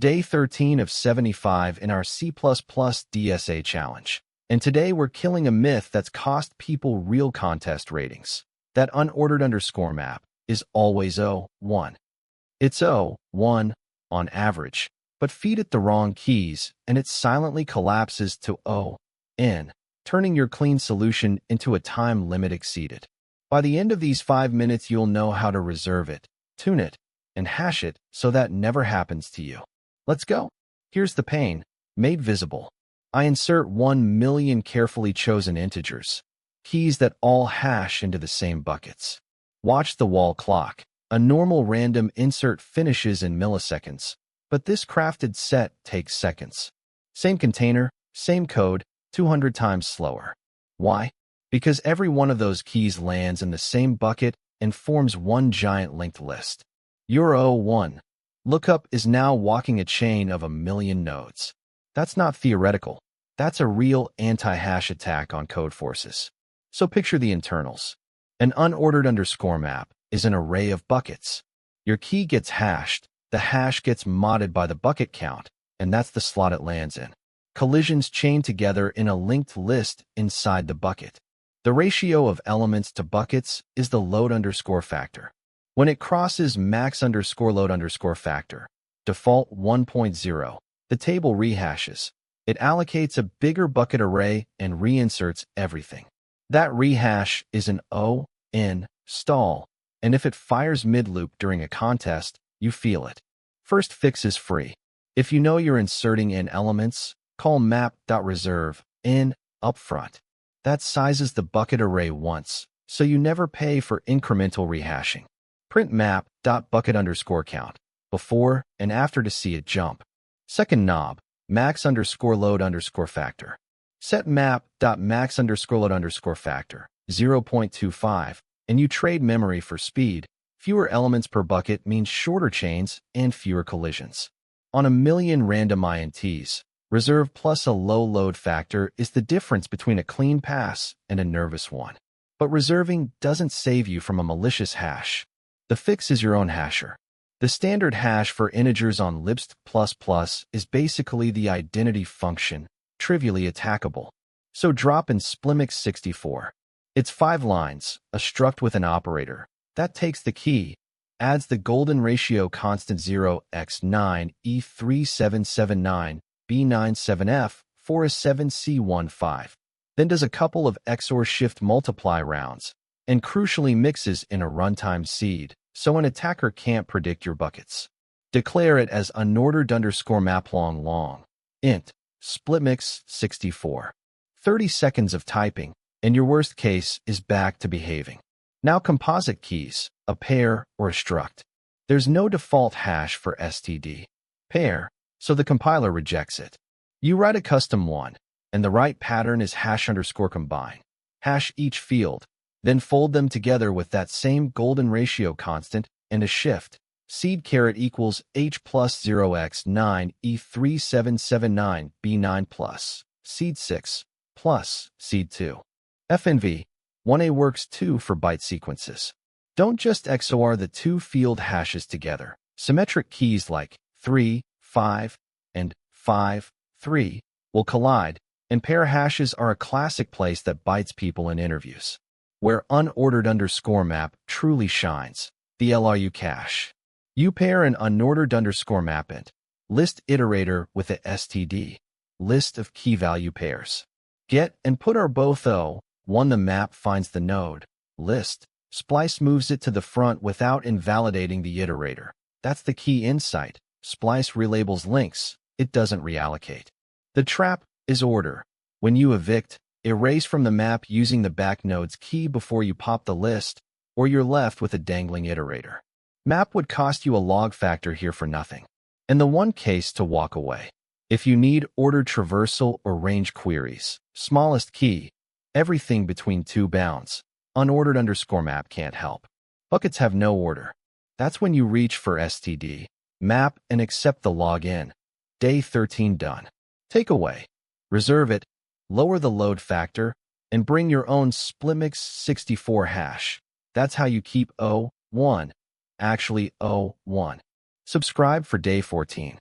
Day 13 of 75 in our C++ DSA challenge. And today we're killing a myth that's cost people real contest ratings. That unordered underscore map is always 0, 1. It's 0, 1 on average, but feed it the wrong keys and it silently collapses to 0, n, turning your clean solution into a time limit exceeded. By the end of these 5 minutes, you'll know how to reserve it, tune it, and hash it so that never happens to you. Let's go. Here's the pain, made visible. I insert 1 million carefully chosen integers, keys that all hash into the same buckets. Watch the wall clock. A normal random insert finishes in milliseconds, but this crafted set takes seconds. Same container, same code, 200 times slower. Why? Because every one of those keys lands in the same bucket and forms one giant linked list. Your 0, 1 lookup is now walking a chain of 1 million nodes. That's not theoretical. That's a real anti-hash attack on code forces. So picture the internals. An unordered underscore map is an array of buckets. Your key gets hashed, the hash gets modded by the bucket count, and that's the slot it lands in. Collisions chain together in a linked list inside the bucket. The ratio of elements to buckets is the load underscore factor. When it crosses max underscore load underscore factor, default 1.0, the table rehashes. It allocates a bigger bucket array and reinserts everything. That rehash is an O, N, stall, and if it fires mid-loop during a contest, you feel it. First fix is free. If you know you're inserting in elements, call map.reserve in upfront. That sizes the bucket array once, so you never pay for incremental rehashing. Print map.bucket underscore count, before and after to see it jump. Second knob, max underscore load underscore factor. Set map.max underscore load underscore factor, 0.25, and you trade memory for speed. Fewer elements per bucket means shorter chains and fewer collisions. On 1 million random ints, reserve plus a low load factor is the difference between a clean pass and a nervous one. But reserving doesn't save you from a malicious hash. The fix is your own hasher. The standard hash for integers on Lisp++ is basically the identity function, trivially attackable. So drop in splimix64. It's 5 lines, a struct with an operator. That takes the key, adds the golden ratio constant 0x9 E3779 B97F 4A7C15, then does a couple of XOR shift multiply rounds, and crucially mixes in a runtime seed, so an attacker can't predict your buckets. Declare it as unordered underscore map long int splitmix64. 30 seconds of typing, and your worst case is back to behaving. Now composite keys, a pair or a struct. There's no default hash for std pair, so the compiler rejects it. You write a custom one, and the right pattern is hash underscore combine. Hash each field, then fold them together with that same golden ratio constant and a shift. Seed caret equals h plus 0x9 E3779 B9 plus seed 6 plus seed 2. FNV 1A works too for byte sequences. Don't just XOR the two field hashes together. Symmetric keys like 3, 5, and 5, 3 will collide, and pair hashes are a classic place that bites people in interviews. Where unordered underscore map truly shines, the LRU cache. You pair an unordered underscore map int, list iterator with a std, list of key value pairs. Get and put are both 0, 1 the map finds the node, list, splice moves it to the front without invalidating the iterator. That's the key insight. Splice relabels links, it doesn't reallocate. The trap is order. When you evict, erase from the map using the backnode's key before you pop the list, or you're left with a dangling iterator. Map would cost you a log factor here for nothing. And the one case to walk away. If you need ordered traversal or range queries, smallest key, everything between 2 bounds, unordered underscore map can't help. Buckets have no order. That's when you reach for std, map, and accept the login. Day 13 done. Takeaway. Reserve it, lower the load factor, and bring your own splitmix64 hash. That's how you keep 0, 1, actually 0, 1. Subscribe for day 14.